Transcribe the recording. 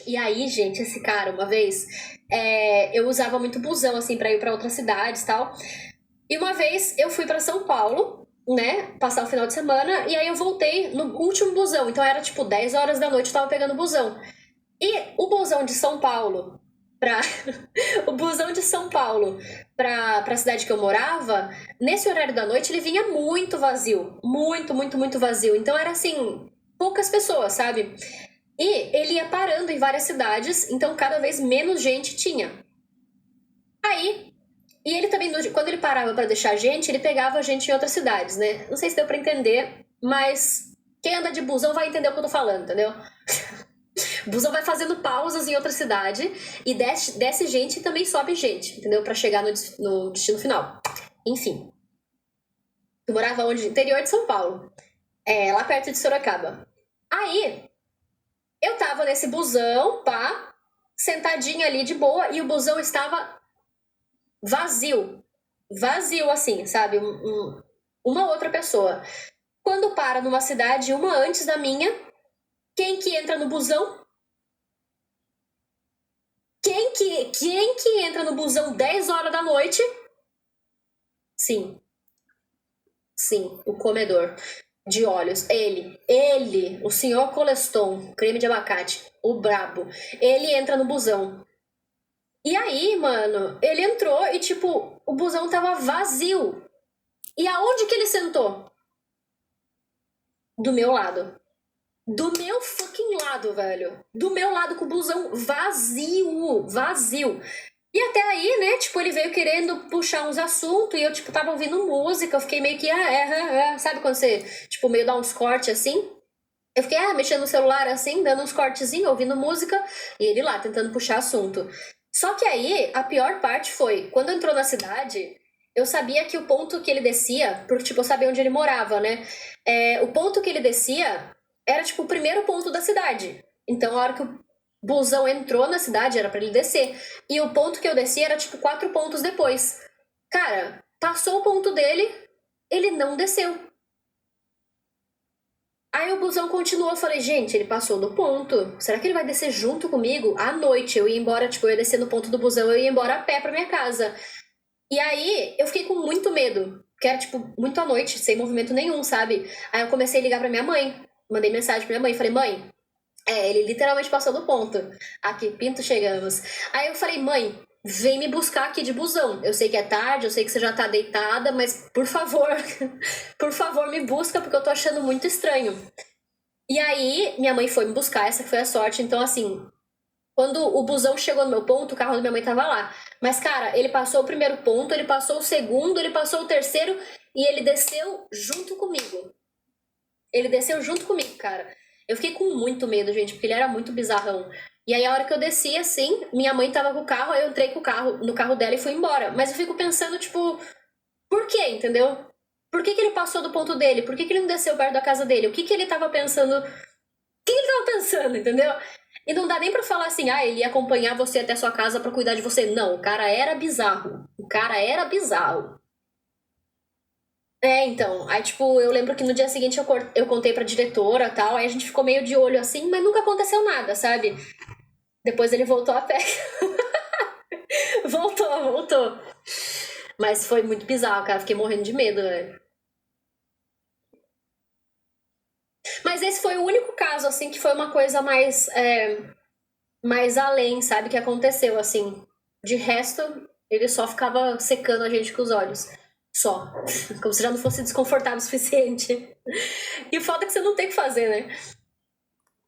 E aí, gente, esse cara, uma vez, eu usava muito busão, assim, pra ir pra outras cidades e tal. E uma vez eu fui pra São Paulo, né, passar o final de semana, e aí eu voltei no último busão. Então era tipo 10 horas da noite, eu tava pegando o busão. E o busão de São Paulo pra. O busão de São Paulo pra cidade que eu morava, nesse horário da noite, ele vinha muito vazio. Muito, muito, muito vazio. Então era assim, poucas pessoas, sabe? E ele ia parando em várias cidades, então cada vez menos gente tinha. Aí, e ele também, quando ele parava pra deixar a gente, ele pegava a gente em outras cidades, né? Não sei se deu pra entender, mas quem anda de busão vai entender o que eu tô falando, entendeu? O busão vai fazendo pausas em outra cidade e desce gente e também sobe gente, entendeu? Pra chegar no destino final. Enfim. Eu morava onde? Interior de São Paulo. Lá perto de Sorocaba. Aí, eu tava nesse busão, pá, sentadinha ali de boa, e o busão estava vazio. Vazio, assim, sabe? Uma outra pessoa. Quando para numa cidade, uma antes da minha, quem que entra no busão? Quem que entra no busão 10 horas da noite? Sim, sim, o comedor de olhos. Ele, o senhor Coleston, creme de abacate, o brabo. Ele entra no busão. E aí, mano, ele entrou e, tipo, o busão tava vazio. E aonde que ele sentou? Do meu lado. Do meu fucking lado, velho. Do meu lado com o busão vazio. Vazio. E até aí, né, tipo, ele veio querendo puxar uns assuntos e eu, tipo, tava ouvindo música. Eu fiquei meio que, sabe quando você, tipo, meio dá uns cortes assim? Eu fiquei, mexendo no celular assim, dando uns cortezinhos, ouvindo música, e ele lá, tentando puxar assunto. Só que aí, a pior parte foi, quando entrou na cidade, eu sabia que o ponto que ele descia, porque, tipo, eu sabia onde ele morava, né? O ponto que ele descia era, tipo, o primeiro ponto da cidade. Então, a hora que o busão entrou na cidade, era pra ele descer. E o ponto que eu desci era, tipo, 4 pontos depois. Cara, passou o ponto dele, ele não desceu. Aí o busão continuou, eu falei, gente, ele passou do ponto. Será que ele vai descer junto comigo? À noite, eu ia embora, tipo, eu ia descer no ponto do busão, eu ia embora a pé pra minha casa. E aí, eu fiquei com muito medo, porque era, tipo, muito à noite, sem movimento nenhum, sabe? Aí eu comecei a ligar pra minha mãe, mandei mensagem pra minha mãe, falei, mãe, ele literalmente passou do ponto. Aqui, pinto, chegamos. Aí eu falei, mãe, vem me buscar aqui de busão. Eu sei que é tarde, eu sei que você já tá deitada, mas por favor, por favor, me busca, porque eu tô achando muito estranho. E aí, minha mãe foi me buscar, essa foi a sorte. Então, assim, quando o busão chegou no meu ponto, o carro da minha mãe tava lá. Mas, cara, ele passou o primeiro ponto, ele passou o segundo, ele passou o terceiro e ele desceu junto comigo. Ele desceu junto comigo, cara. Eu fiquei com muito medo, gente, porque ele era muito bizarrão. E aí, a hora que eu desci, assim, minha mãe tava com o carro, aí eu entrei com o carro, no carro dela e fui embora. Mas eu fico pensando, tipo, por quê, entendeu? Por que ele passou do ponto dele? Por que ele não desceu perto da casa dele? O que ele tava pensando? O que ele tava pensando, entendeu? E não dá nem pra falar assim, ele ia acompanhar você até sua casa pra cuidar de você. Não, o cara era bizarro. O cara era bizarro. Então, aí tipo, eu lembro que no dia seguinte eu contei pra diretora e tal, aí a gente ficou meio de olho assim, mas nunca aconteceu nada, sabe? Depois ele voltou a pé. Voltou. Mas foi muito bizarro, cara, fiquei morrendo de medo, velho. Mas esse foi o único caso, assim, que foi uma coisa mais além, sabe, que aconteceu, assim. De resto, ele só ficava secando a gente com os olhos. Só. Como se já não fosse desconfortável o suficiente. E o foda é que você não tem o que fazer, né?